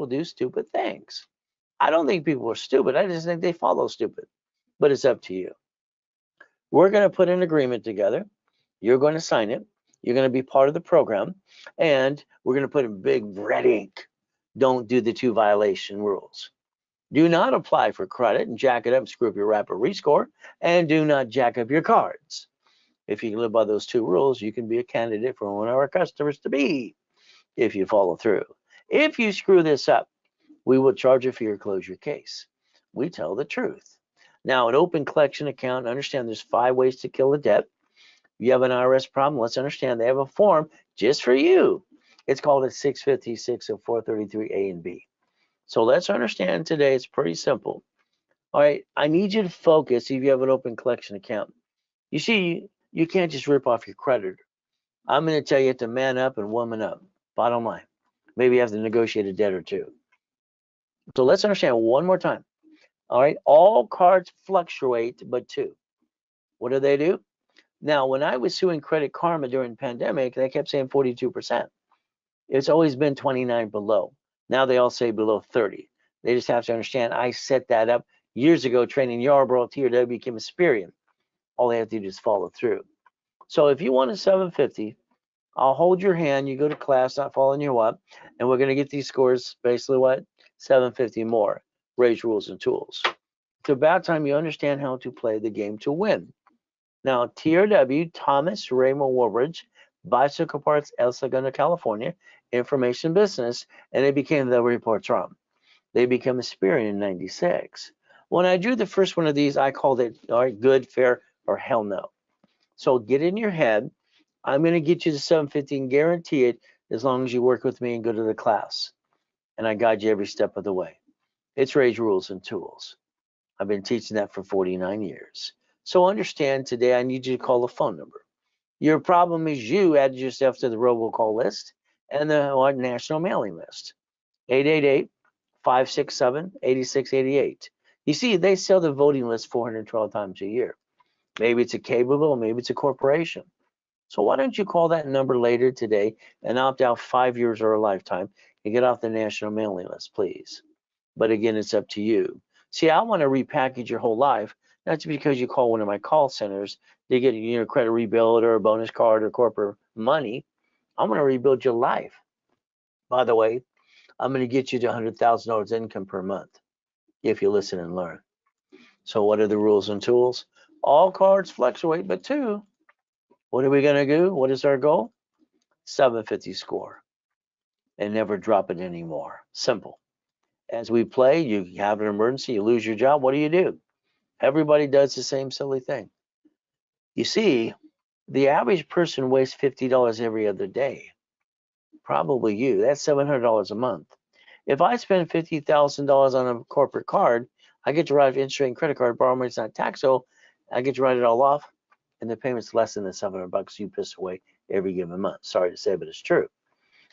people do stupid things. I don't think people are stupid. I just think they follow stupid. But it's up to you. We're going to put an agreement together. You're going to sign it. You're going to be part of the program. And we're going to put in big red ink. Don't do the 2 violation rules. Do not apply for credit and jack it up and screw up your rapid rescore. And do not jack up your cards. If you live by those 2 rules, you can be a candidate for one of our customers to be if you follow through. If you screw this up, we will charge a fee or close your case. We tell the truth. Now, an open collection account, understand there's 5 ways to kill a debt. If you have an IRS problem, let's understand they have a form just for you. It's called a 656 of 433A and B. So let's understand today, it's pretty simple. All right, I need you to focus if you have an open collection account. You see, you can't just rip off your creditor. I'm going to tell you to man up and woman up. Bottom line. Maybe you have to negotiate a debt or 2. So let's understand one more time. All right, all cards fluctuate but 2. What do? Now, when I was suing Credit Karma during the pandemic, they kept saying 42%. It's always been 29 below. Now they all say below 30. They just have to understand I set that up years ago, training Yarborough, TRW became Experian. All they have to do is follow through. So if you want a 750, I'll hold your hand. You go to class, not following you up, and we're going to get these scores basically what? 750 more. Raise rules and tools. It's about time you understand how to play the game to win. Now, TRW, Thomas Raymond Woolridge, Bicycle Parts, El Segundo, California, information business, and it became the Reports Room. They became Experian in 96. When I drew the first one of these, I called it all right, good, fair, or hell no. So get in your head. I'm going to get you to 750 and guarantee it as long as you work with me and go to the class. And I guide you every step of the way. It's Raise Rules and Tools. I've been teaching that for 49 years. So understand today I need you to call a phone number. Your problem is you added yourself to the robocall list and the national mailing list. 888-567-8688. You see, they sell the voting list 412 times a year. Maybe it's a cable bill, maybe it's a corporation. So why don't you call that number later today and opt out 5 years or a lifetime and get off the national mailing list, please. But again, it's up to you. See, I want to repackage your whole life, not just because you call one of my call centers to get credit rebuild or a bonus card or corporate money. I'm going to rebuild your life. By the way, I'm going to get you to $100,000 income per month if you listen and learn. So what are the rules and tools? All cards fluctuate, but 2. What are we going to do? What is our goal? 750 score and never drop it anymore. Simple. As we play, you have an emergency, you lose your job. What do? Everybody does the same silly thing. You see, the average person wastes $50 every other day. Probably you. That's $700 a month. If I spend $50,000 on a corporate card, I get to write an interest rate credit card, borrow money, it's not tax, so I get to write it all off, and the payment's less than the $700 you piss away every given month. Sorry to say, but it's true.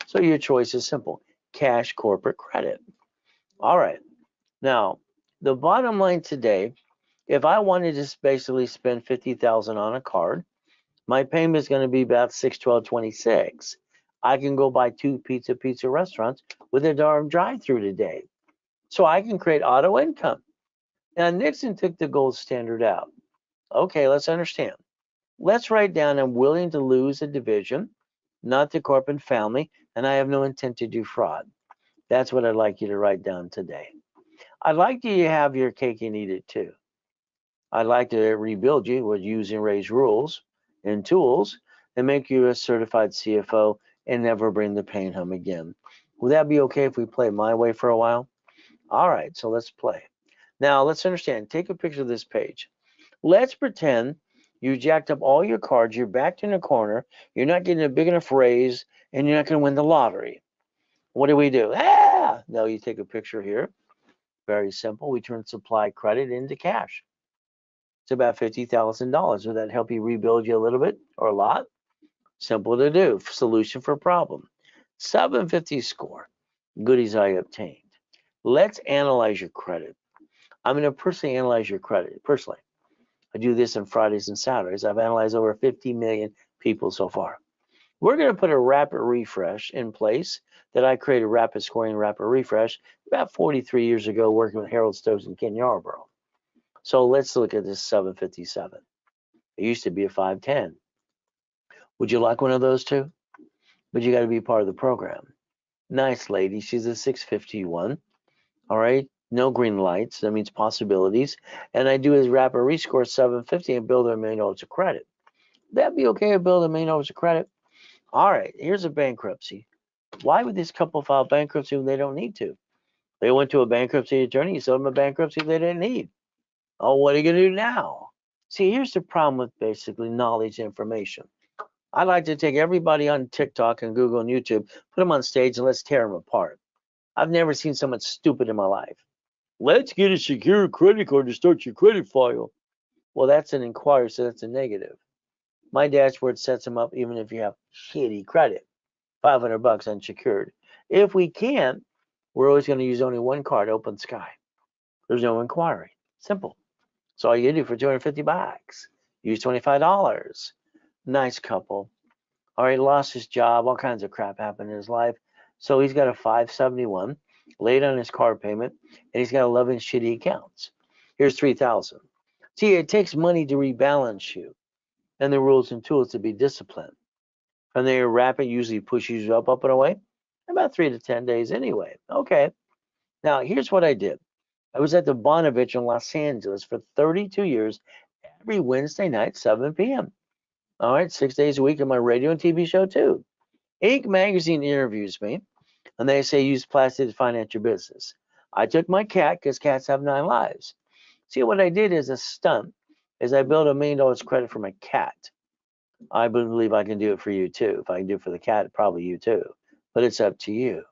So your choice is simple. Cash, corporate, credit. All right. Now, the bottom line today, if I wanted to basically spend $50,000 on a card, my payment is going to be about $612.26. I can go buy 2 pizza restaurants with a darn drive-through today. So I can create auto income. Now, Nixon took the gold standard out. Okay, let's understand. Let's write down I'm willing to lose a division, not the corporate family, and I have no intent to do fraud. That's what I'd like you to write down today. I'd like you to have your cake and eat it too. I'd like to rebuild you with using Raise Rules and tools and make you a certified CFO and never bring the pain home again. Would that be okay if we play my way for a while? All right, so let's play. Now, let's understand. Take a picture of this page. Let's pretend you jacked up all your cards, you're backed in a corner, you're not getting a big enough raise, and you're not going to win the lottery. What do? No, you take a picture here. Very simple. We turn supply credit into cash. It's about $50,000. Would that help you rebuild you a little bit or a lot? Simple to do. Solution for problem. 750 score. Goodies I obtained. Let's analyze your credit. I'm going to personally analyze your credit. Personally. I do this on Fridays and Saturdays. I've analyzed over 50 million people so far. We're going to put a rapid refresh in place that I created Rapid Scoring, Rapid Refresh about 43 years ago, working with Harold Stokes and Ken Yarborough. So let's look at this 757. It used to be a 510. Would you like one of those too? But you got to be part of the program. Nice lady. She's a 651. All right. No green lights. That means possibilities. And I do his Rapid Rescore 750 and build her $1 million of credit. That'd be okay to build $1 million of credit. All right. Here's a bankruptcy. Why would this couple file bankruptcy when they don't need to? They went to a bankruptcy attorney. He sold them a bankruptcy they didn't need. Oh, what are you going to do now? See, here's the problem with basically knowledge information. I like to take everybody on TikTok and Google and YouTube, put them on stage, and let's tear them apart. I've never seen so much stupid in my life. Let's get a secure credit card to start your credit file. Well, that's an inquiry, so that's a negative. My dashboard sets them up even if you have shitty credit, $500 unsecured. If we can't, we're always going to use only one card, Open Sky. There's no inquiry. Simple. So all you do for $250. Use $25. Nice couple. All right, lost his job. All kinds of crap happened in his life. So he's got a 571 late on his car payment, and he's got 11 shitty accounts. Here's 3,000. See, it takes money to rebalance you, and the rules and tools to be disciplined. From there, Rapid usually pushes you up and away. About 3 to 10 days anyway. Okay. Now, here's what I did. I was at the Bonavich in Los Angeles for 32 years, every Wednesday night, 7 p.m. All right, 6 days a week on my radio and TV show too. Inc. magazine interviews me, and they say use plastic to finance your business. I took my cat because cats have 9 lives. See, what I did as a stunt is I built $1 million credit for my cat. I believe I can do it for you too. If I can do it for the cat, probably you too. But it's up to you.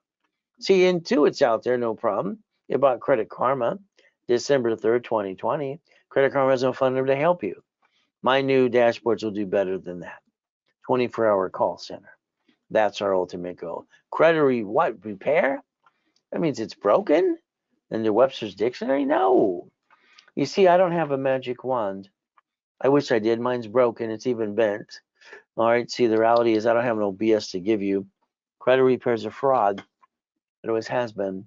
See, Intuit's out there, no problem. You bought Credit Karma, December 3rd, 2020. Credit Karma has no funding to help you. My new dashboards will do better than that. 24-hour call center. That's our ultimate goal. Credit repair? That means it's broken? In the Webster's Dictionary? No. You see, I don't have a magic wand. I wish I did. Mine's broken. It's even bent. All right. See, the reality is I don't have no BS to give you. Credit repair is a fraud. It always has been.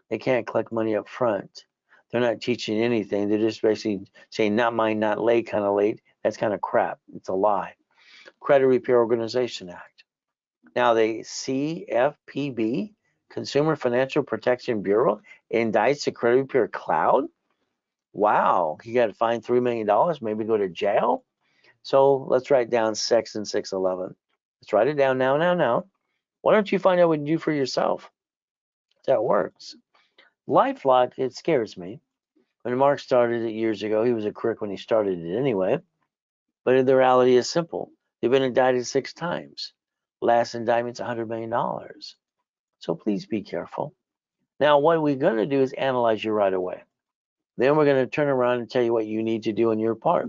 They can't collect money up front. They're not teaching anything. They're just basically saying not mine, not late, kind of late. That's kind of crap. It's a lie. Credit Repair Organization Act. Now the CFPB, Consumer Financial Protection Bureau, indicts the Credit Repair Cloud. Wow, he got to fine $3 million, maybe go to jail. So let's write down Section 611. Let's write it down now. Why don't you find out what you do for yourself? That works. LifeLock, it scares me. When Mark started it years ago, he was a crook when he started it anyway. But the reality is simple. They've been indicted 6 times. Last indictment's $100 million. So please be careful. Now, what we're going to do is analyze you right away. Then we're going to turn around and tell you what you need to do on your part.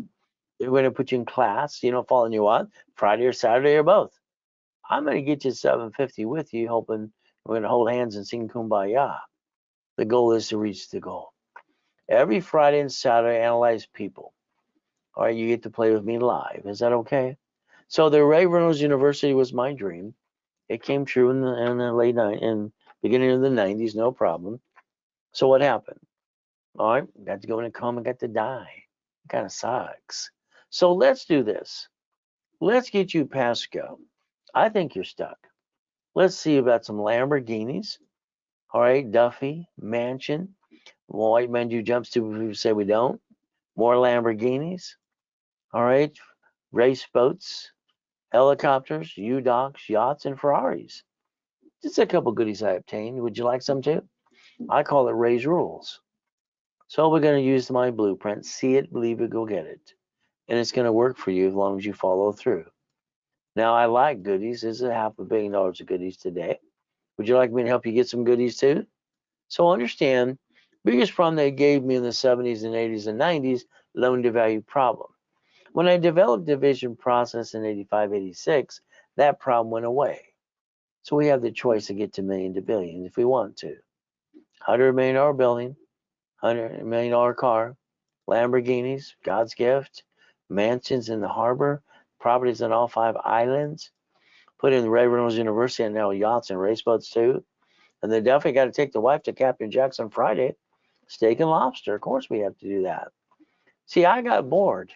We're going to put you in class, following you on Friday or Saturday or both. I'm going to get you 750 with you, hoping we're going to hold hands and sing Kumbaya. The goal is to reach the goal. Every Friday and Saturday, analyze people. All right, you get to play with me live. Is that okay? So the Ray Reynolds University was my dream. It came true in the beginning of the 90s, no problem. So what happened? All right, got to go in a coma, got to die. It kind of sucks. So let's do this. Let's get you past go. I think you're stuck. Let's see about some Lamborghinis. All right, Duffy, mansion. White men do jumps to people say we don't. More Lamborghinis. All right, race boats, helicopters, U-Docks, yachts, and Ferraris. Just a couple goodies I obtained. Would you like some too? I call it Ray's Rules. So we're going to use my blueprint. See it, believe it, go get it. And it's going to work for you as long as you follow through. Now, I like goodies. There's $500 million of goodies today. Would you like me to help you get some goodies too? So understand, biggest problem they gave me in the 70s and 80s and 90s, loan to value problem. When I developed division process in 85, 86, that problem went away. So we have the choice to get to million to billion if we want to. $100 million building, $100 million car, Lamborghinis, God's gift, mansions in the harbor, properties on all 5 islands, put in the Ray Reynolds University and now yachts and race boats too. And then definitely got to take the wife to Captain Jack's on Friday. Steak and lobster. Of course we have to do that. See, I got bored.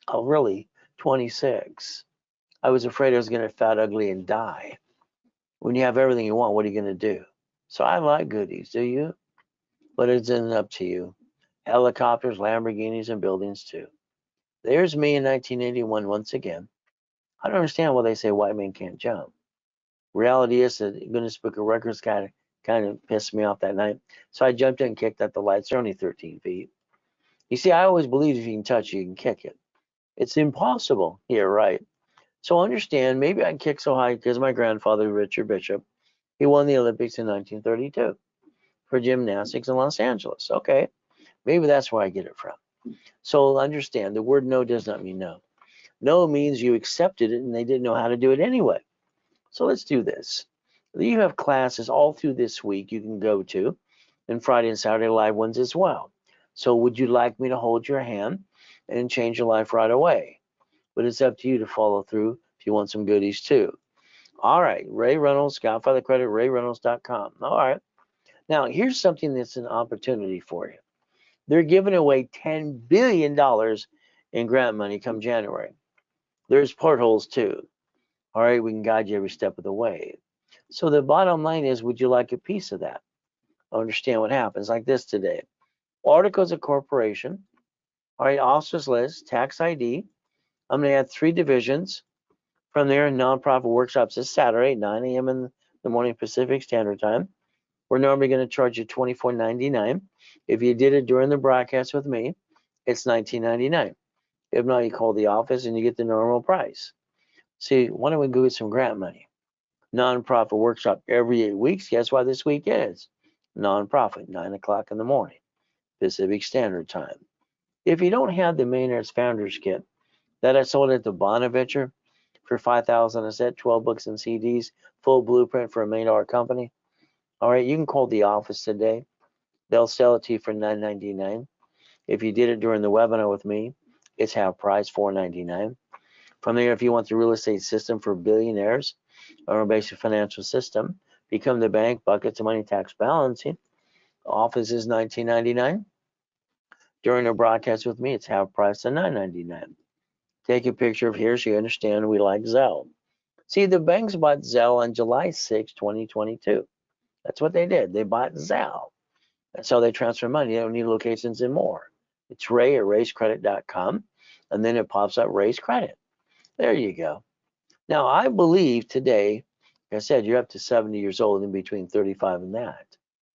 Oh, really? 26. I was afraid I was going to fat, ugly, and die. When you have everything you want, what are you going to do? So I like goodies. Do you? But it's up to you. Helicopters, Lamborghinis, and buildings too. There's me in 1981 once again. I don't understand why they say white men can't jump. Reality is that Guinness Book of Records kind of pissed me off that night. So I jumped in and kicked at the lights. They're only 13 feet. You see, I always believe if you can touch it, you can kick it. It's impossible. Yeah, right. So understand, maybe I can kick so high because my grandfather, Richard Bishop, he won the Olympics in 1932 for gymnastics in Los Angeles. Okay, maybe that's where I get it from. So understand, the word no does not mean no. No means you accepted it and they didn't know how to do it anyway. So let's do this. You have classes all through this week you can go to, and Friday and Saturday live ones as well. So would you like me to hold your hand and change your life right away? But it's up to you to follow through if you want some goodies too. All right, Ray Reynolds, Godfather Credit, RayReynolds.com. All right. Now, here's something that's an opportunity for you. They're giving away $10 billion in grant money come January. There's portholes too. All right, we can guide you every step of the way. So the bottom line is, would you like a piece of that? Understand what happens like this today. Articles of corporation. All right, officers list, tax ID. I'm going to add 3 divisions. From there, nonprofit workshops this Saturday, 9 a.m. in the morning Pacific Standard Time. We're normally going to charge you $24.99. If you did it during the broadcast with me, it's $19.99. If not, you call the office and you get the normal price. See, why don't we go get some grant money? Nonprofit workshop every 8 weeks. Guess why this week is? Nonprofit, 9 o'clock in the morning, Pacific Standard Time. If you don't have the Millionaires Founders Kit that I sold at the Bonaventure for $5,000 a set, 12 books and CDs, full blueprint for $1 million company, all right, you can call the office today. They'll sell it to you for $9.99. If you did it during the webinar with me, it's half price, $4.99. From there, if you want the real estate system for billionaires or a basic financial system, become the bank, buckets of money, tax balancing. Office is $19.99. During the broadcast with me, it's half price at $9.99. Take a picture of here so you understand we like Zelle. See, the banks bought Zelle on July 6, 2022. That's what they did. They bought Zelle. That's how they transfer money. They don't need locations and more. It's Ray at raisecredit.com, and then it pops up Raise Credit. There you go. Now, I believe today, like I said, you're up to 70 years old and between 35 and that.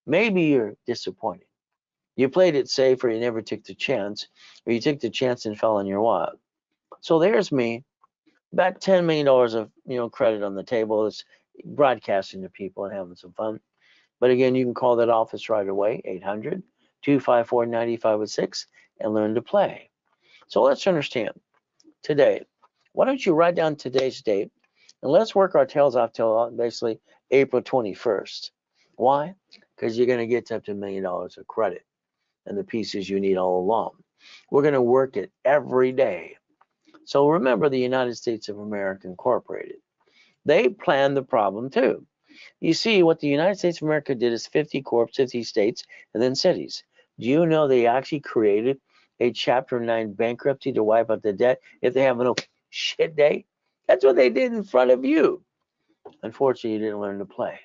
Maybe you're disappointed. You played it safe, or you never took the chance, or you took the chance and fell on your wallet. So there's me, about $10 million of credit on the table. It's broadcasting to people and having some fun. But again, you can call that office right away, 800-254-9506, and learn to play. So let's understand today. Why don't you write down today's date, and let's work our tails off till basically April 21st. Why? Because you're going to get up to $1 million of credit and the pieces you need all along. We're going to work it every day. So remember the United States of America Incorporated. They planned the problem too. You see, what the United States of America did is 50 corps, 50 states, and then cities. Do you know they actually created a Chapter 9 bankruptcy to wipe out the debt if they have no shit day? That's what they did in front of you. Unfortunately, you didn't learn to play.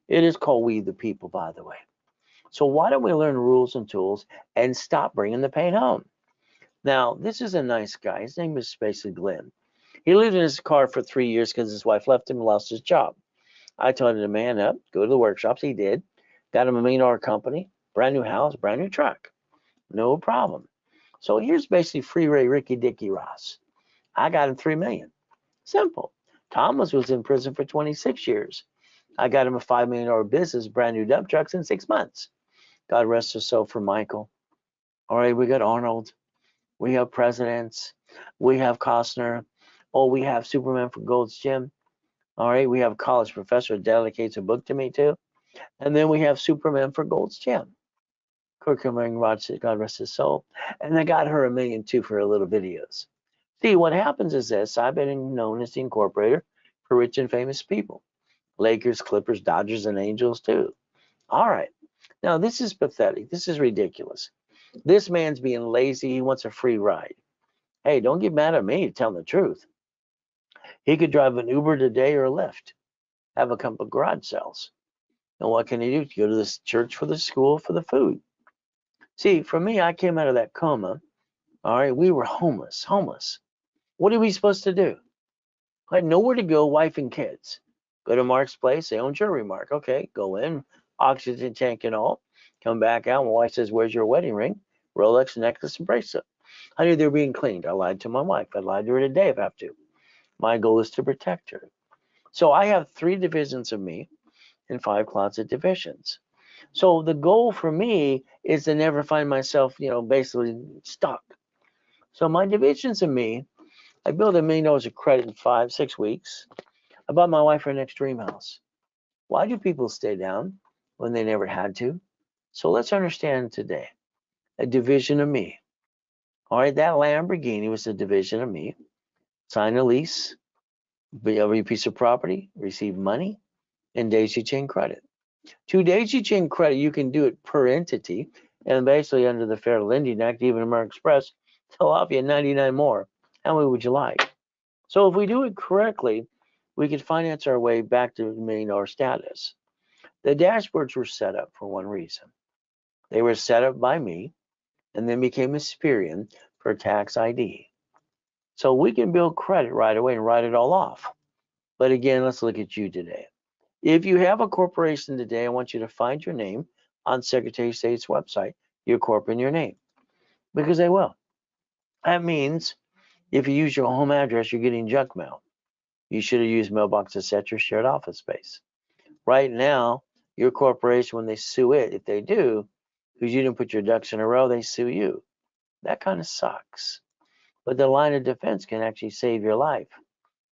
It is called We the People, by the way. So why don't we learn rules and tools and stop bringing the pain home? Now, this is a nice guy. His name is basically Glenn. He lived in his car for 3 years because his wife left him and lost his job. I told him to man up, go to the workshops. He did. Got him a $1 million company, brand new house, brand new truck. No problem. So here's basically free Ray Ricky Dicky Ross. I got him $3 million. Simple. Thomas was in prison for 26 years. I got him a $5 million business, brand new dump trucks in 6 months. God rest his soul for Michael. All right, we got Arnold. We have presidents. We have Costner. Oh, we have Superman for Gold's Gym. All right, we have a college professor who dedicates a book to me too. And then we have Superman for Gold's Gym. Kurt Cobain, God rest his soul. And I got her $1 million too for her little videos. See, what happens is this. I've been known as the incorporator for rich and famous people. Lakers, Clippers, Dodgers, and Angels too. All right. Now, this is pathetic. This is ridiculous. This man's being lazy. He wants a free ride. Hey, don't get mad at me telling the truth. He could drive an Uber today or a Lyft, have a couple of garage sales. And what can he do? Go to the church, for the school, for the food. See, for me, I came out of that coma. All right, we were homeless. What are we supposed to do? I had nowhere to go, wife and kids. Go to Mark's place, they own Jewelry Mark. Okay, go in, oxygen tank and all. Come back out, my wife says, where's your wedding ring? Rolex, necklace, and bracelet. I knew they were being cleaned. I lied to my wife. I lied to her today if I have to. My goal is to protect her. So I have 3 divisions of me and 5 closet divisions. So the goal for me is to never find myself, basically stuck. So my divisions of me, I built $1 million of credit in 5-6 weeks. I bought my wife her next dream house. Why do people stay down when they never had to? So let's understand today a division of me. All right, that Lamborghini was a division of me. Sign a lease, every piece of property, receive money, and daisy chain credit. To daisy chain credit, you can do it per entity, and basically under the Fair Lending Act, even American Express, they'll offer you 99 more. How many would you like? So if we do it correctly, we could finance our way back to $1 million status. The dashboards were set up for one reason. They were set up by me and then became Experian for tax ID. So we can build credit right away and write it all off. But again, let's look at you today. If you have a corporation today, I want you to find your name on Secretary of State's website, your corp and your name, because they will. That means if you use your home address, you're getting junk mail. You should have used mailboxes at your shared office space. Right now, your corporation, when they sue it, if they do, because you didn't put your ducks in a row, they sue you. That kind of sucks. But the line of defense can actually save your life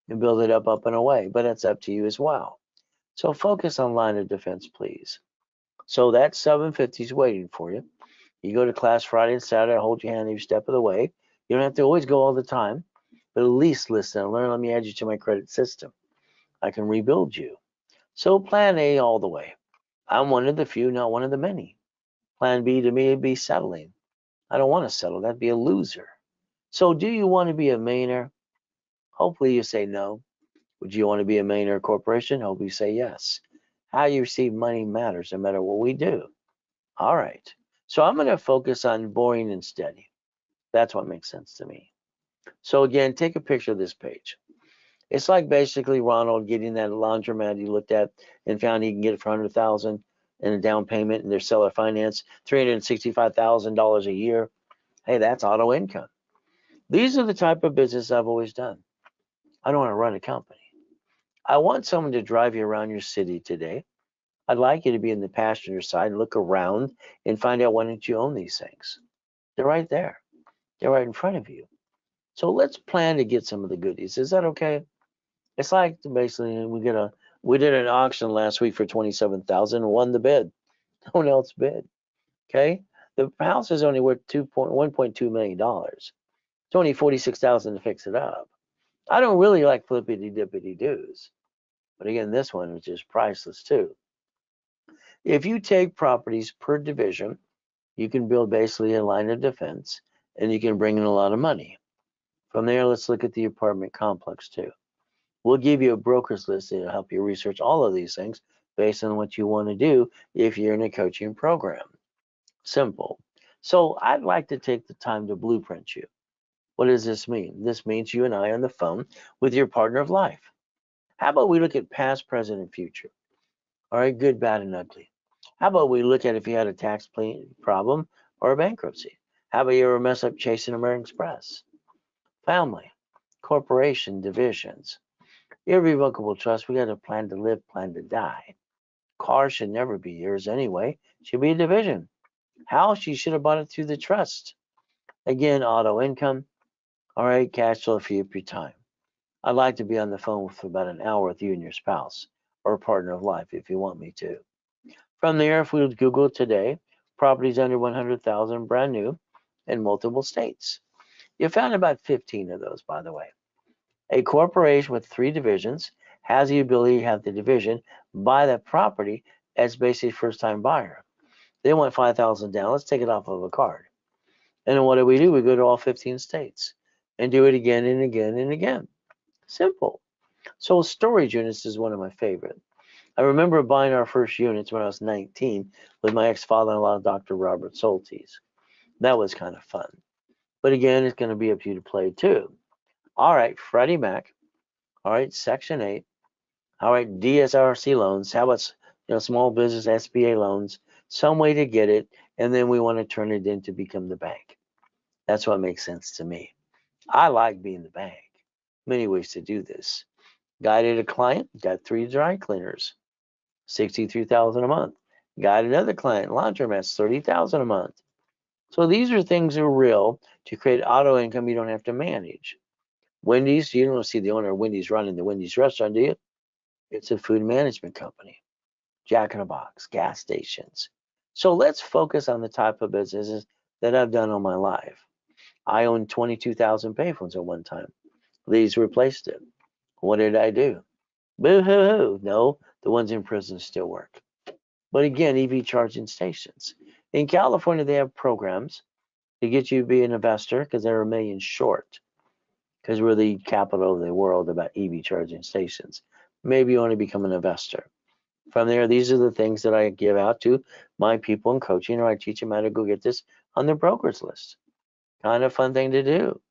and build it up and away. But it's up to you as well. So focus on line of defense, please. So that 750 is waiting for you. You go to class Friday and Saturday, I hold your hand every step of the way. You don't have to always go all the time, but at least listen and learn. Let me add you to my credit system. I can rebuild you. So plan A all the way. I'm one of the few, not one of the many. Plan B to me would be settling. I don't want to settle. That'd be a loser. So do you want to be a millionaire? Hopefully you say no. Would you want to be a millionaire corporation? Hope you say yes. How you receive money matters no matter what we do. All right. So I'm going to focus on boring and steady. That's what makes sense to me. So again, take a picture of this page. It's like basically Ronald getting that laundromat he looked at and found he can get it for $100,000 in a down payment and their seller finance, $365,000 a year. Hey, that's auto income. These are the type of business I've always done. I don't want to run a company. I want someone to drive you around your city today. I'd like you to be in the passenger side, look around, and find out why don't you own these things. They're right there. They're right in front of you. So let's plan to get some of the goodies. Is that okay? It's like basically we did an auction last week for $27,000 and won the bid. No one else bid. Okay? The house is only worth $1.2 million. It's only $46,000 to fix it up. I don't really like flippity dippity doos. But again, this one is just priceless too. If you take properties per division, you can build basically a line of defense and you can bring in a lot of money. From there, let's look at the apartment complex too. We'll give you a broker's list to help you research all of these things based on what you want to do if you're in a coaching program. Simple. So I'd like to take the time to blueprint you. What does this mean? This means you and I on the phone with your partner of life. How about we look at past, present, and future? All right, good, bad, and ugly. How about we look at if you had a tax problem or a bankruptcy? How about you ever mess up chasing American Express? Family, corporation, divisions. Irrevocable trust, we got a plan to live, plan to die. Car should never be yours anyway. Should be a division. House, you should have bought it through the trust. Again, auto income. All right, cash flow for your time. I'd like to be on the phone for about an hour with you and your spouse or partner of life if you want me to. From there, if we would Google today, properties under 100,000, brand new, in multiple states. You found about 15 of those, by the way. A corporation with 3 divisions has the ability to have the division buy that property as basically first-time buyer. They want $5,000 down. Let's take it off of a card. And then what do? We go to all 15 states and do it again and again and again. Simple. So storage units is one of my favorite. I remember buying our first units when I was 19 with my ex-father-in-law, Dr. Robert Soltis. That was kind of fun. But again, it's going to be up to you to play too. All right, Freddie Mac. All right, Section 8. All right, DSRC loans. How about small business SBA loans? Some way to get it, and then we want to turn it in to become the bank. That's what makes sense to me. I like being the bank. Many ways to do this. Guided a client, got 3 dry cleaners, $63,000 a month. Got another client, laundromats, $30,000 a month. So these are things that are real to create auto income you don't have to manage. Wendy's, you don't see the owner of Wendy's running the Wendy's restaurant, do you? It's a food management company. Jack in the Box, gas stations. So let's focus on the type of businesses that I've done all my life. I owned 22,000 payphones at one time. These replaced it. What did I do? Boo-hoo-hoo. No, the ones in prison still work. But again, EV charging stations. In California, they have programs to get you to be an investor because they're $1 million short. Because we're the capital of the world about EV charging stations. Maybe you want to become an investor. From there, these are the things that I give out to my people in coaching, or I teach them how to go get this on their broker's list. Kind of fun thing to do.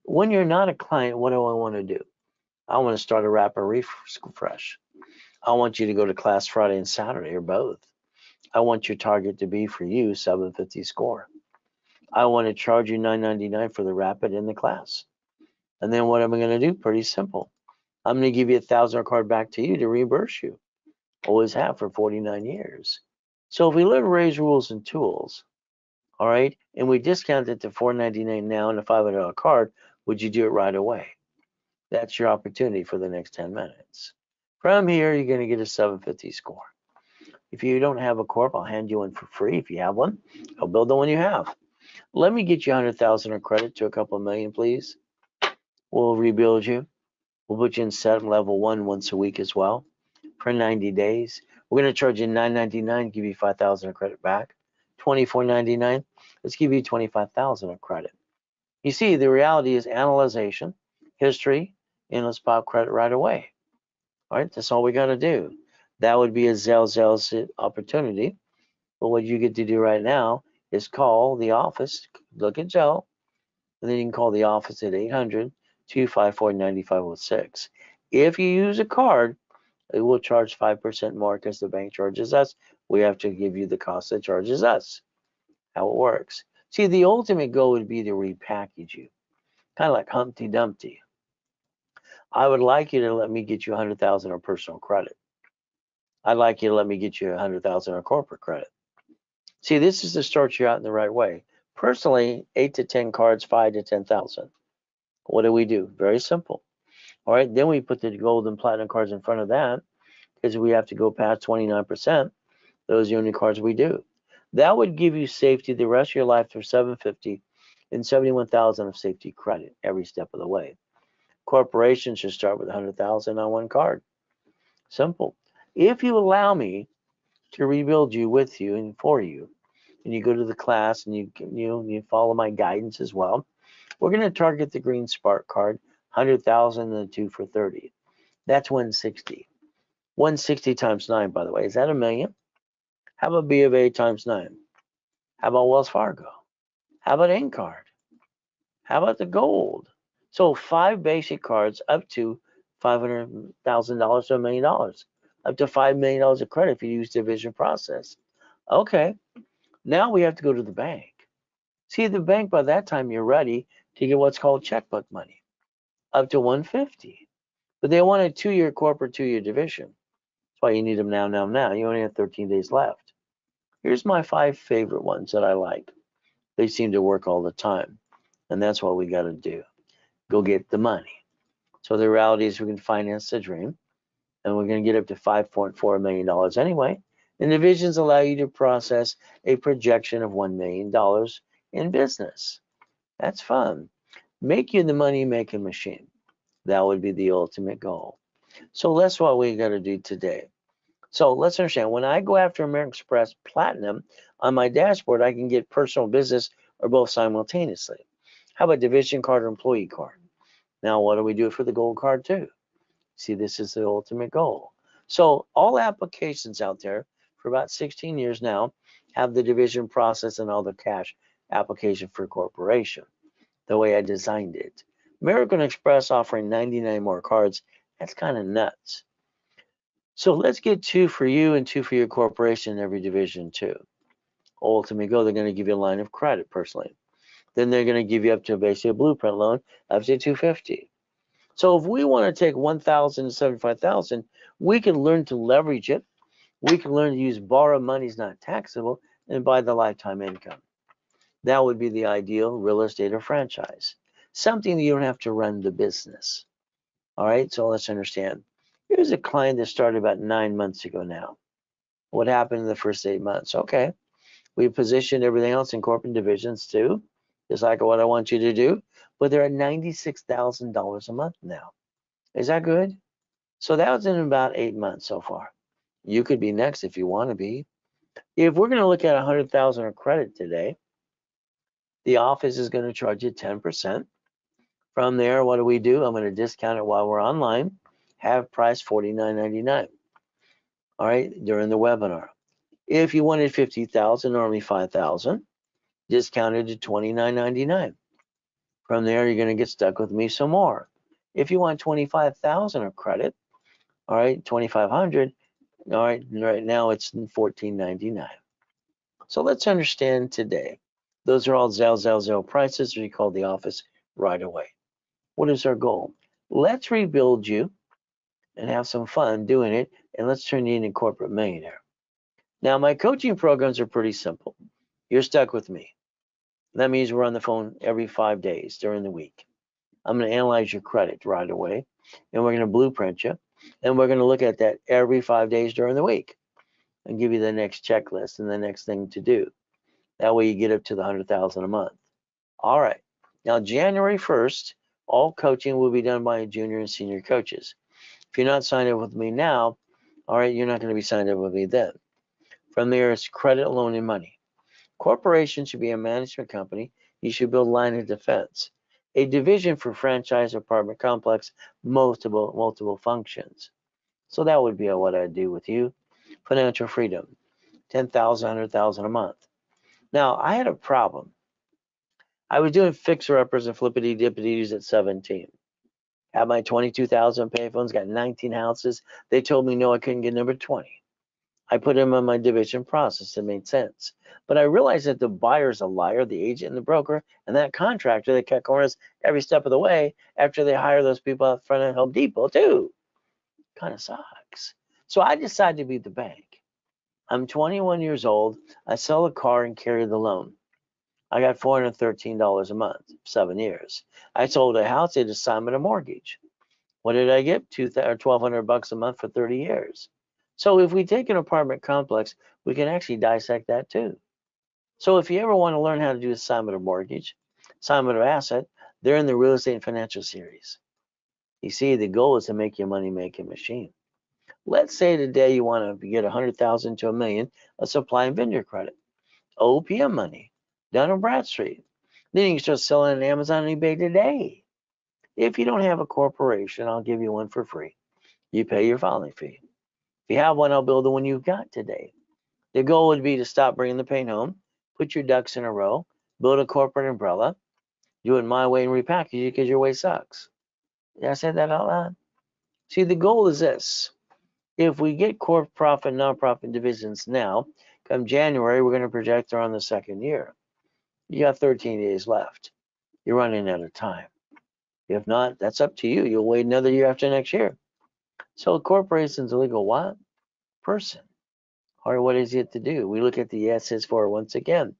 When you're not a client, what do I want to do? I want to start a rapid refresh. I want you to go to class Friday and Saturday, or both. I want your target to be for you 750 score. I want to charge you $9.99 for the rapid in the class. And then what am I going to do? Pretty simple. I'm going to give you a $1,000 card back to you to reimburse you. Always have for 49 years. So if we raise rules and tools, all right, and we discount it to $4.99 now and a $500 card, would you do it right away? That's your opportunity for the next 10 minutes. From here, you're going to get a 750 score. If you don't have a corp, I'll hand you one for free. If you have one, I'll build the one you have. Let me get you 100,000 of credit to a couple of million, please. We'll rebuild you. We'll put you in set level 1 once a week as well for 90 days. We're going to charge you $9.99, give you 5,000 of credit back. $24.99, let's give you 25,000 of credit. You see, the reality is analyzation, history, and let's pop credit right away. All right, that's all we got to do. That would be a Zelle opportunity. But what you get to do right now is call the office, look at Zelle, and then you can call the office at 800-254-9506. If you use a card, it will charge 5% more because the bank charges us. We have to give you the cost that charges us. How it works. See, the ultimate goal would be to repackage you, kind of like Humpty Dumpty. I would like you to let me get you 100,000 of personal credit. I'd like you to let me get you 100,000 of corporate credit. See, this is to start you out in the right way. Personally, 8 to 10 cards, 5 to 10,000. What do we do? Very simple. All right, then we put the gold and platinum cards in front of that because we have to go past 29%. Those are the only cards we do. That would give you safety the rest of your life for 750 and 71,000 of safety credit every step of the way. Corporations should start with 100,000 on one card. Simple. If you allow me to rebuild you with you and for you, and you go to the class and you follow my guidance as well, we're going to target the green spark card, 100,000 and 2 for 30. That's 160. 160 times 9, by the way, is that $1 million? How about B of A times 9? How about Wells Fargo? How about Incard? How about the gold? So 5 basic cards up to $500,000 to $1 million, up to $5 million of credit if you use division process. Okay, now we have to go to the bank. See, the bank, by that time, you're ready to get what's called checkbook money, up to 150. But they want a 2-year corporate, 2-year division. That's why you need them now. You only have 13 days left. Here's my 5 favorite ones that I like. They seem to work all the time. And that's what we got to do. Go get the money. So the reality is we can finance the dream. And we're going to get up to $5.4 million anyway. And divisions allow you to process a projection of $1 million in business. That's fun. Make you the money making machine. That would be the ultimate goal. So that's what we got to do today. So let's understand, when I go after American Express Platinum on my dashboard, I can get personal business or both simultaneously. How about division card or employee card? Now, what do we do for the gold card too? See, this is the ultimate goal. So all applications out there for about 16 years now have the division process and all the cash application for corporation, the way I designed it. American Express offering 99 more cards, that's kind of nuts. So let's get 2 for you and 2 for your corporation in every division too. Ultimately go, they're going to give you a line of credit personally. Then they're going to give you up to basically a blueprint loan up to 250. So if we want to take 1,000 to 75,000, we can learn to leverage it. We can learn to use borrowed money is not taxable and buy the lifetime income. That would be the ideal real estate or franchise. Something that you don't have to run the business. All right, so let's understand. Here's a client that started about 9 months ago now. What happened in the first 8 months? Okay, we positioned everything else in corporate divisions too, just like what I want you to do, but they're at $96,000 a month now. Is that good? So that was in about 8 months so far. You could be next if you want to be. If we're going to look at 100,000 of credit today, the office is going to charge you 10%. From there, what do? I'm going to discount it while we're online. Have price $49.99. All right, during the webinar. If you wanted 50,000 or only 5,000, discounted to $29.99. From there, you're going to get stuck with me some more. If you want 25,000 of credit, all right, 2,500. All right, right now it's $14.99. So let's understand today. Those are all Zelle prices. We call the office right away. What is our goal? Let's rebuild you and have some fun doing it, and let's turn you into a corporate millionaire. Now, my coaching programs are pretty simple. You're stuck with me. That means we're on the phone every 5 days during the week. I'm going to analyze your credit right away, and we're going to blueprint you, and we're going to look at that every 5 days during the week and give you the next checklist and the next thing to do. That way you get up to the 100,000 a month. All right. Now, January 1st, all coaching will be done by junior and senior coaches. If you're not signed up with me now, all right, you're not going to be signed up with me then. From there, it's credit, loan, and money. Corporation should be a management company. You should build line of defense. A division for franchise apartment complex, multiple functions. So that would be what I'd do with you. Financial freedom, 10,000, 100,000 a month. Now, I had a problem. I was doing fixer-uppers and flippity-dippities at 17. Had my 22,000 payphones, got 19 houses. They told me no, I couldn't get number 20. I put them on my division process. It made sense. But I realized that the buyer's a liar, the agent and the broker, and that contractor, they cut corners every step of the way after they hire those people out front of Home Depot too. Kind of sucks. So I decided to be the bank. I'm 21 years old. I sell a car and carry the loan. I got $413 a month, 7 years. I sold a house, they assignment a mortgage. What did I get? $1,200 a month for 30 years. So if we take an apartment complex, we can actually dissect that too. So if you ever want to learn how to do assignment of mortgage, assignment of asset, they're in the real estate and financial series. You see, the goal is to make your money making machine. Let's say today you want to get 100,000 to $1 million of supply and vendor credit, OPM money, Dun & Bradstreet. Then you can start selling on Amazon and eBay today. If you don't have a corporation, I'll give you one for free. You pay your filing fee. If you have one, I'll build the one you've got today. The goal would be to stop bringing the pain home, put your ducks in a row, build a corporate umbrella, do it my way and repackage it because your way sucks. Did I say that out loud? See, the goal is this. If we get corporate profit, nonprofit divisions now, come January, we're going to project they're on the second year. You got 13 days left. You're running out of time. If not, that's up to you. You'll wait another year after next year. So a corporation's a legal what? Person. Or what is it to do? We look at the assets for once again.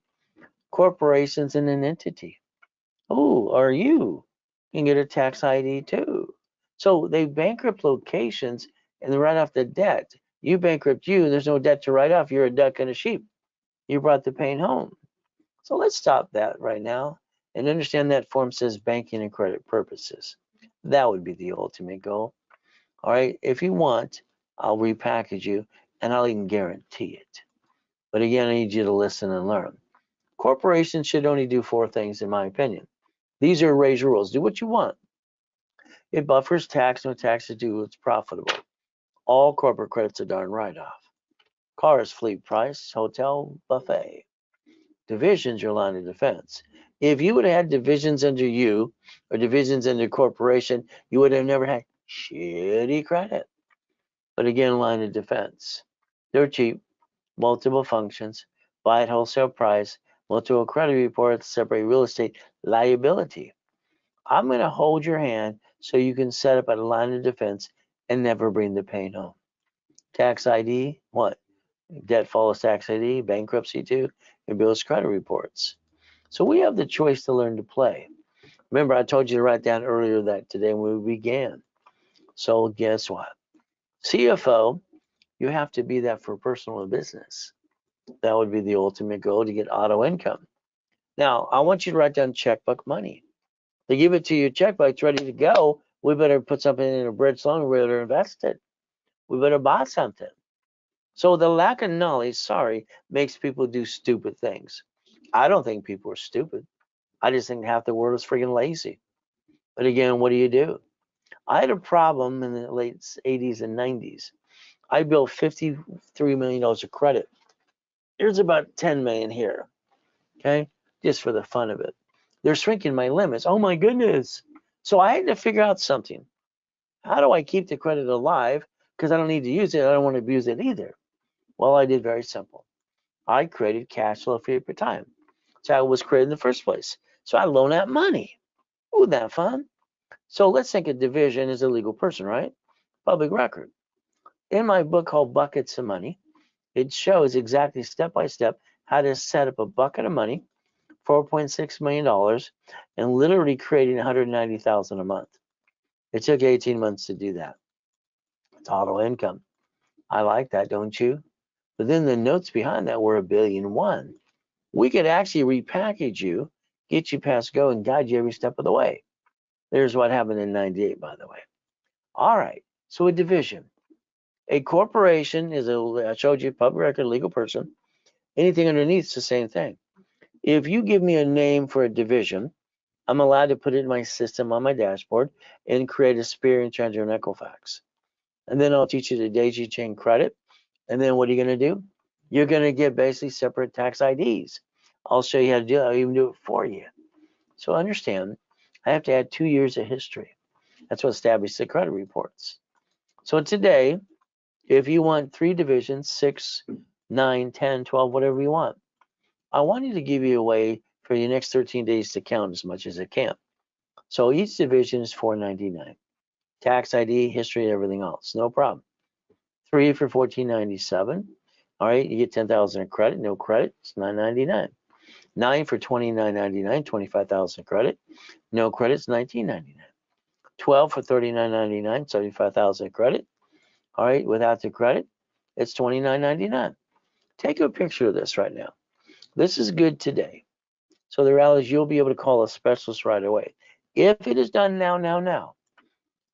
Corporation's in an entity. Oh, are you? You can get a tax ID too. So they bankrupt locations and they write off the debt. You bankrupt you, there's no debt to write off. You're a duck and a sheep. You brought the pain home. So let's stop that right now and understand that form says banking and credit purposes. That would be the ultimate goal. All right, if you want, I'll repackage you and I'll even guarantee it. But again, I need you to listen and learn. Corporations should only do 4 things, in my opinion. These are raise rules. Do what you want. It buffers tax, no taxes due, it's profitable. All corporate credits are darn write-off. Cars, fleet price, hotel, buffet. Divisions, your line of defense. If you would have had divisions under you or divisions under corporation, you would have never had shitty credit. But again, line of defense. They're cheap, multiple functions, buy at wholesale price, multiple credit reports, separate real estate liability. I'm going to hold your hand so you can set up a line of defense and never bring the pain home. Tax ID, what? Debt follows tax ID, bankruptcy too, and bills credit reports. So we have the choice to learn to play. Remember, I told you to write down earlier that today when we began. So guess what? CFO, you have to be that for personal and business. That would be the ultimate goal, to get auto income. Now, I want you to write down checkbook money. They give it to you, checkbook, it's ready to go. We better put something in a bridge loan, we better invest it. We better buy something. So the lack of knowledge, makes people do stupid things. I don't think people are stupid. I just think half the world is freaking lazy. But again, what do? I had a problem in the late 80s and 90s. I built $53 million of credit. There's about 10 million here, okay? Just for the fun of it. They're shrinking my limits. Oh my goodness. So I had to figure out something. How do I keep the credit alive? Because I don't need to use it. I don't want to abuse it either. Well, I did very simple. I created cash flow free per time. So I was created in the first place. So I loan out money. Ooh, that fun. So let's think a division is a legal person, right? Public record. In my book called Buckets of Money, it shows exactly step by step how to set up a bucket of money, $4.6 million, and literally creating $190,000 a month. It took 18 months to do that. It's auto income. I like that, don't you? But then the notes behind that were $1.1 billion. We could actually repackage you, get you past go, and guide you every step of the way. There's what happened in 98, by the way. All right, so a division. A corporation is I showed you, public record, legal person. Anything underneath is the same thing. If you give me a name for a division, I'm allowed to put it in my system on my dashboard and create a SPEAR and Transit and Equifax. And then I'll teach you the daisy chain credit. And then what are you going to do? You're going to get basically separate tax IDs. I'll show you how to do it. I'll even do it for you. So understand, I have to add 2 years of history. That's what establishes the credit reports. So today, if you want 3 divisions, 6, 9, 10, 12, whatever you want, I wanted to give you a way for your next 13 days to count as much as it can. So each division is $4.99. Tax ID, history, everything else, no problem. 3 for $14.97. All right, you get $10,000 in credit. No credit, it's $9.99. 9 for $29.99, $25,000 credit. No credit, it's $19.99. 12 for $39.99, $75,000 credit. All right, without the credit, it's $29.99. Take a picture of this right now. This is good today. So the reality is you'll be able to call a specialist right away. If it is done now,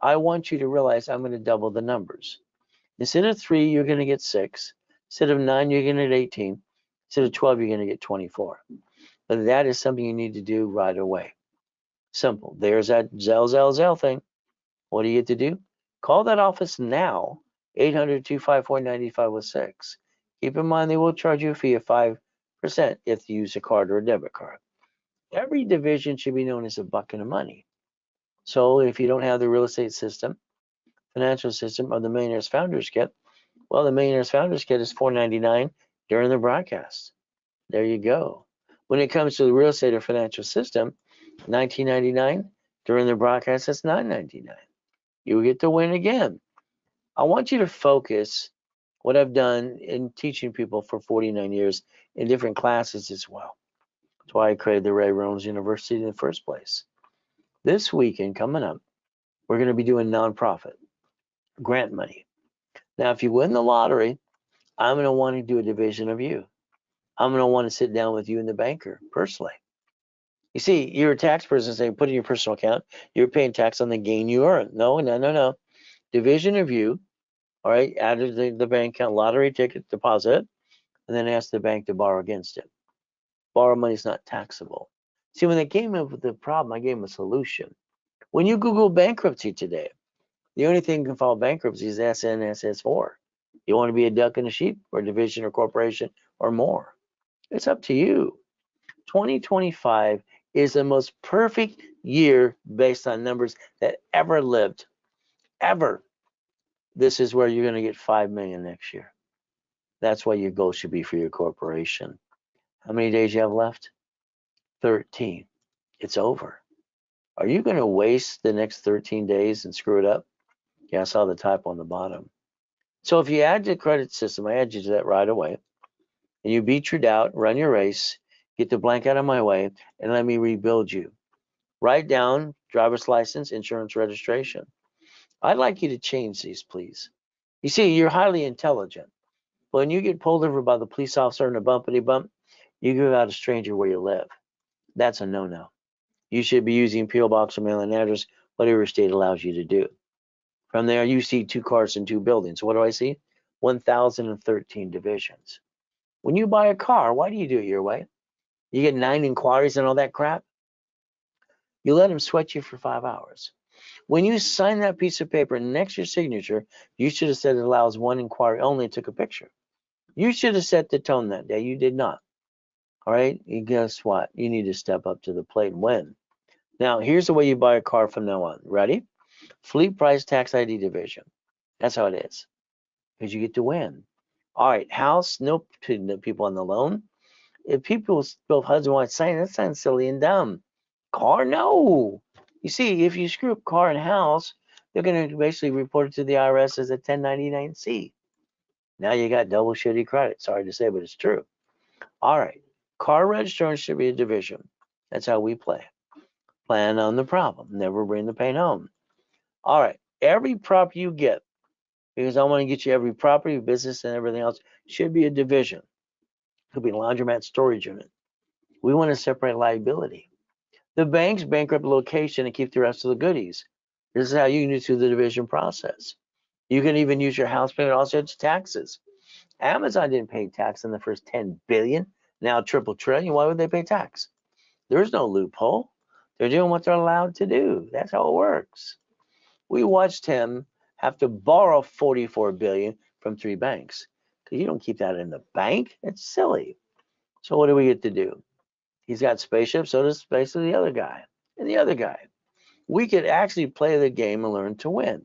I want you to realize I'm going to double the numbers. Instead of 3, you're going to get 6. Instead of 9, you're going to get 18. Instead of 12, you're going to get 24. But that is something you need to do right away. Simple. There's that Zelle thing. What do you get to do? Call that office now, 800-254-9506. Keep in mind they will charge you a fee of 5% if you use a card or a debit card. Every division should be known as a bucket of money. So if you don't have the real estate system, financial system, or the Millionaires Founders Kit, well, the Millionaires Founders Kit is $4.99 during the broadcast. There you go. When it comes to the real estate or financial system, $19.99 during the broadcast, that's $9.99. You get to win again. I want you to focus what I've done in teaching people for 49 years in different classes as well. That's why I created the Ray Reynolds University in the first place. This weekend coming up, we're going to be doing nonprofit grant money. Now, if you win the lottery, I'm going to want to do a division of you. I'm going to want to sit down with you and the banker personally. You see, you're a tax person saying put in your personal account, you're paying tax on the gain you earn. No. division of you, all right, add the bank account, lottery ticket, deposit it, and then ask the bank to borrow against it. Borrow money is not taxable. See, when they came up with the problem, I gave them a solution. When you Google bankruptcy today, the only thing that can file bankruptcy is SNSS4. You want to be a duck and a sheep, or division or corporation, or more. It's up to you. 2025 is the most perfect year based on numbers that ever lived. Ever. This is where you're going to get 5 million next year. That's what your goal should be for your corporation. How many days you have left? 13. It's over. Are you going to waste the next 13 days and screw it up? Yeah, I saw the typo on the bottom. So if you add to the credit system, I add you to that right away, and you beat your doubt, run your race, get the blank out of my way, and let me rebuild you. Write down driver's license, insurance registration. I'd like you to change these, please. You see, you're highly intelligent. When you get pulled over by the police officer in a bumpity bump, you give out a stranger where you live. That's a no-no. You should be using P.O. Box or mailing address, whatever state allows you to do. From there, you see 2 cars and 2 buildings. What do I see? 1,013 divisions. When you buy a car, why do you do it your way? You get 9 inquiries and all that crap. You let them sweat you for 5 hours. When you sign that piece of paper next to your signature, you should have said it allows 1 inquiry only and took a picture. You should have set the tone that day. You did not. All right? And guess what? You need to step up to the plate and win. Now, here's the way you buy a car from now on. Ready? Fleet price tax ID division. That's how it is. Because you get to win. All right, house, no people on the loan. If people, both husband and wife, sign, that sounds silly and dumb. Car, no. You see, if you screw up car and house, they're going to basically report it to the IRS as a 1099-C. Now you got double shitty credit. Sorry to say, but it's true. All right, car registration should be a division. That's how we play. Plan on the problem. Never bring the pain home. All right, every prop you get, because I want to get you every property, business, and everything else, should be a division. Could be a laundromat storage unit. We want to separate liability. The bank's bankrupt location and keep the rest of the goodies. This is how you can do through the division process. You can even use your house payment also as taxes. Amazon didn't pay tax in the first 10 billion, now triple trillion. Why would they pay tax? There's no loophole. They're doing what they're allowed to do. That's how it works. We watched him have to borrow 44 billion from 3 banks. Because you don't keep that in the bank. It's silly. So what do we get to do? He's got spaceships, so does basically the other guy. And the other guy. We could actually play the game and learn to win.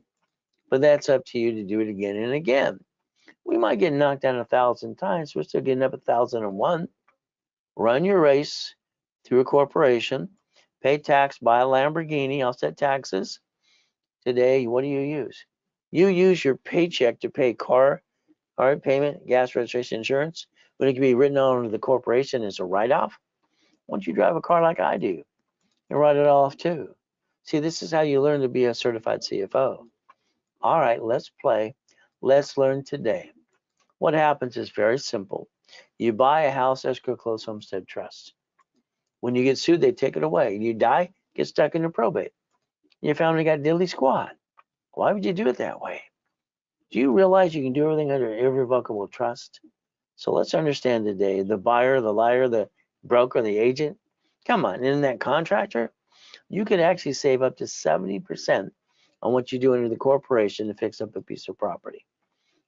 But that's up to you to do it again and again. We might get knocked down 1,000 times. We're still getting up 1,001. Run your race through a corporation. Pay tax, buy a Lamborghini, offset taxes. Today, what do you use? You use your paycheck to pay car, all right, payment, gas, registration, insurance, when it can be written on the corporation as a write-off. Why don't you drive a car like I do and write it off too? See, this is how you learn to be a certified CFO. All right, let's play. Let's learn today. What happens is very simple. You buy a house, escrow, closed homestead trust. When you get sued, they take it away. You die, get stuck in a probate. Your family got diddly squat. Why would you do it that way? Do you realize you can do everything under irrevocable trust? So let's understand today, the buyer, the liar, the broker, the agent, come on, in that contractor, you could actually save up to 70% on what you do under the corporation to fix up a piece of property.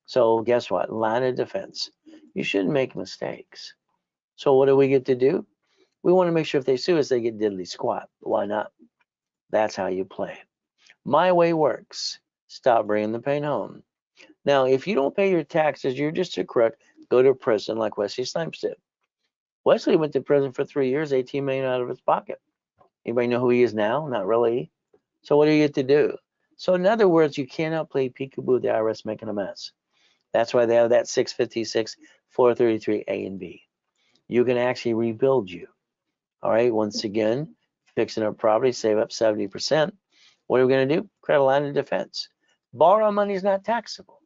So guess what? Line of defense. You shouldn't make mistakes. So what do we get to do? We want to make sure if they sue us, they get diddly squat. Why not? That's how you play. My way works. Stop bringing the pain home. Now, if you don't pay your taxes, you're just a crook. Go to prison like Wesley Snipes did. Wesley went to prison for 3 years, 18 million out of his pocket. Anybody know who he is now? Not really. So what do you get to do? So in other words, you cannot play peekaboo with the IRS making a mess. That's why they have that 656, 433 A and B. You can actually rebuild you. All right, once again, fixing up property, save up 70%. What are we going to do? Credit line of defense. Borrow money is not taxable.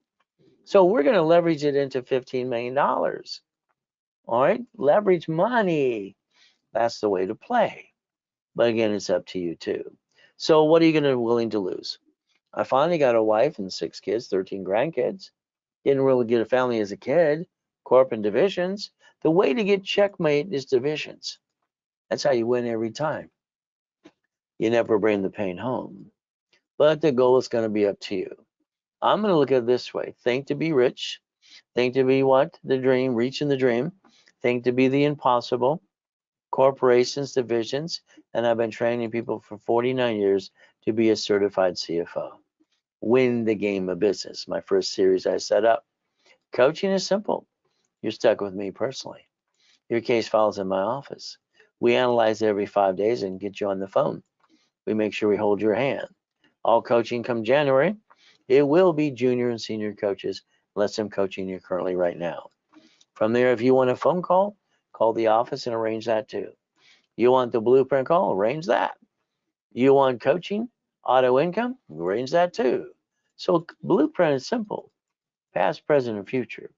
So we're going to leverage it into $15 million. All right, leverage money. That's the way to play. But again, it's up to you too. So what are you going to be willing to lose? I finally got a wife and 6 kids, 13 grandkids. Didn't really get a family as a kid. Corporate divisions. The way to get checkmate is divisions. That's how you win every time. You never bring the pain home. But the goal is going to be up to you. I'm going to look at it this way. Think to be rich. Think to be what? The dream, reaching the dream. Think to be the impossible. Corporations, divisions. And I've been training people for 49 years to be a certified CFO. Win the game of business. My first series I set up. Coaching is simple. You're stuck with me personally. Your case files in my office. We analyze it every 5 days and get you on the phone. We make sure we hold your hand. All coaching come January. It will be junior and senior coaches, unless I'm coaching you currently right now. From there, if you want a phone call, call the office and arrange that too. You want the blueprint call, arrange that. You want coaching, auto income, arrange that too. So blueprint is simple, past, present, and future.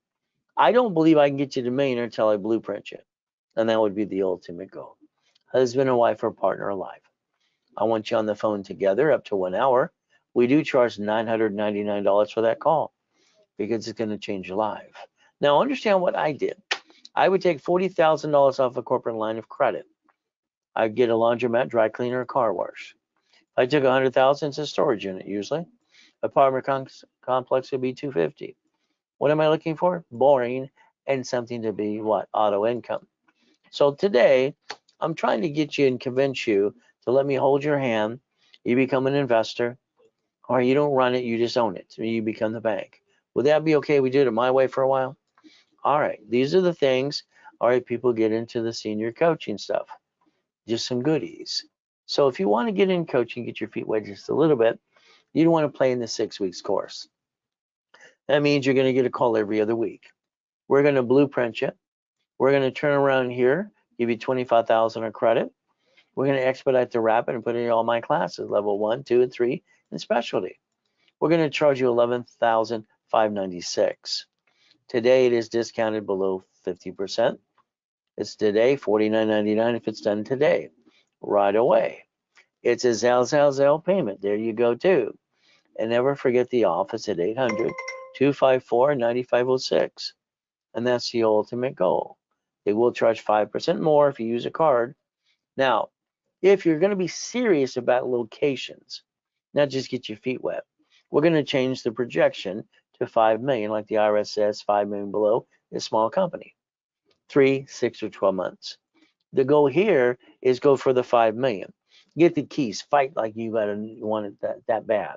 I don't believe I can get you to millionaire until I blueprint you. And that would be the ultimate goal. Husband and wife or partner alive. I want you on the phone together up to 1 hour. We do charge $999 for that call because it's going to change your life. Now, understand what I did. I would take $40,000 off a corporate line of credit. I'd get a laundromat, dry cleaner, a car wash. I took $100,000, it's a storage unit usually. Apartment complex would be $250. What am I looking for? Boring and something to be what? Auto income. So today, I'm trying to get you and convince you to let me hold your hand. You become an investor, or you don't run it, you just own it. You become the bank. Would that be okay? We did it my way for a while. All right, these are the things. All right, people get into the senior coaching stuff. Just some goodies. So if you want to get in coaching, get your feet wet just a little bit, you don't want to play in the 6 weeks course. That means you're going to get a call every other week. We're going to blueprint you. We're going to turn around here, give you $25,000 of credit. We're going to expedite the rapid and put in all my classes, level 1, 2, and 3, and specialty. We're going to charge you $11,596. Today it is discounted below 50%. It's today $49.99 if it's done today, right away. It's a Zelle payment. There you go too. And never forget the office at 800-254-9506. And that's the ultimate goal. They will charge 5% more if you use a card. Now, if you're going to be serious about locations, not just get your feet wet, we're going to change the projection to 5 million, like the IRS says, 5 million below is small company. 3, 6, or 12 months. The goal here is go for the 5 million. Get the keys, fight like you want it that bad.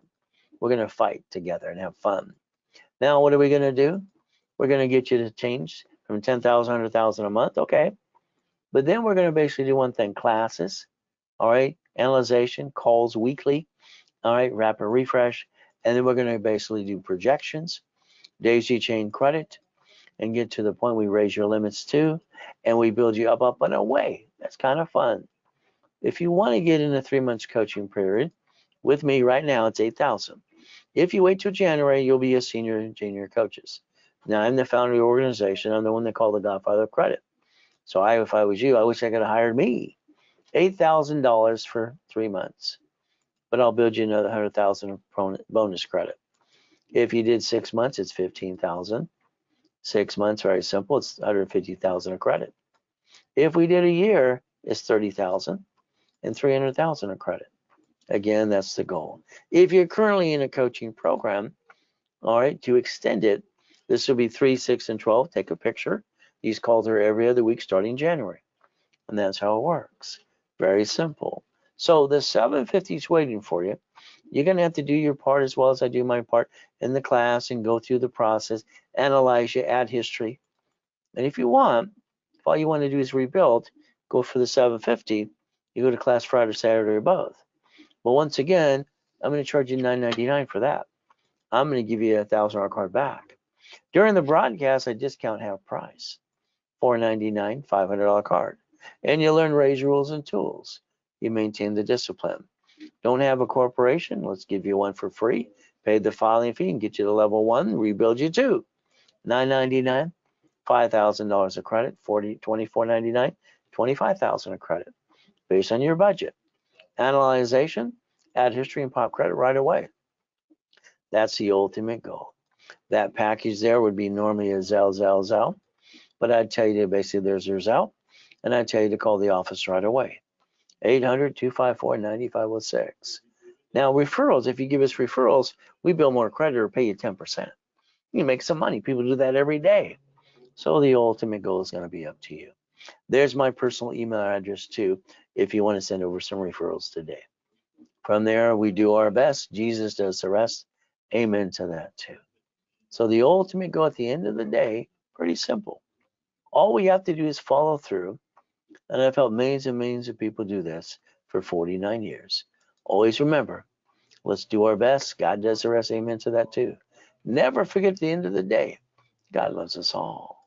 We're going to fight together and have fun. Now, what are we going to do? We're going to get you to change from 10,000, 100,000 a month. Okay. But then we're going to basically do one thing, classes. All right. Analyzation, calls weekly. All right. Rapid refresh. And then we're going to basically do projections, daisy chain credit, and get to the point we raise your limits to, and we build you up and away. That's kind of fun. If you want to get in a 3 months coaching period with me right now, it's $8,000. If you wait till January, you'll be a senior and junior coaches. Now, I'm the founder of the organization. I'm the one they call the Godfather of Credit. So if I was you, I wish I could have hired me. $8,000 for 3 months. But I'll build you another $100,000 bonus credit. If you did 6 months, it's $15,000. 6 months, very simple. It's $150,000 of credit. If we did a year, it's $30,000 and $300,000 of credit. Again, that's the goal. If you're currently in a coaching program, all right, to extend it, this will be 3, 6, and 12. Take a picture. These calls are every other week starting January. And that's how it works. Very simple. So the 750 is waiting for you. You're going to have to do your part as well as I do my part in the class and go through the process, analyze you, add history. And if you want, if all you want to do is rebuild, go for the 750. You go to class Friday, Saturday, or both. But once again, I'm going to charge you $999 for that. I'm going to give you a $1,000 card back. During the broadcast, I discount half price. $499, $500 card. And you learn raise rules and tools. You maintain the discipline. Don't have a corporation? Let's give you one for free. Pay the filing fee and get you to level 1, rebuild you 2. $999, $5,000 of credit. $24.99, $25,000 of credit based on your budget. Analyzation, add history and pop credit right away. That's the ultimate goal. That package there would be normally a Zell, but I'd tell you to basically there's your Zell, and I'd tell you to call the office right away. 800-254-9506. Now, referrals, if you give us referrals, we bill more credit or pay you 10%. You make some money. People do that every day. So the ultimate goal is going to be up to you. There's my personal email address too, if you want to send over some referrals today. From there, we do our best. Jesus does the rest. Amen to that too. So the ultimate goal at the end of the day, pretty simple. All we have to do is follow through. And I've helped millions and millions of people do this for 49 years. Always remember, let's do our best. God does the rest. Amen to that too. Never forget at the end of the day, God loves us all.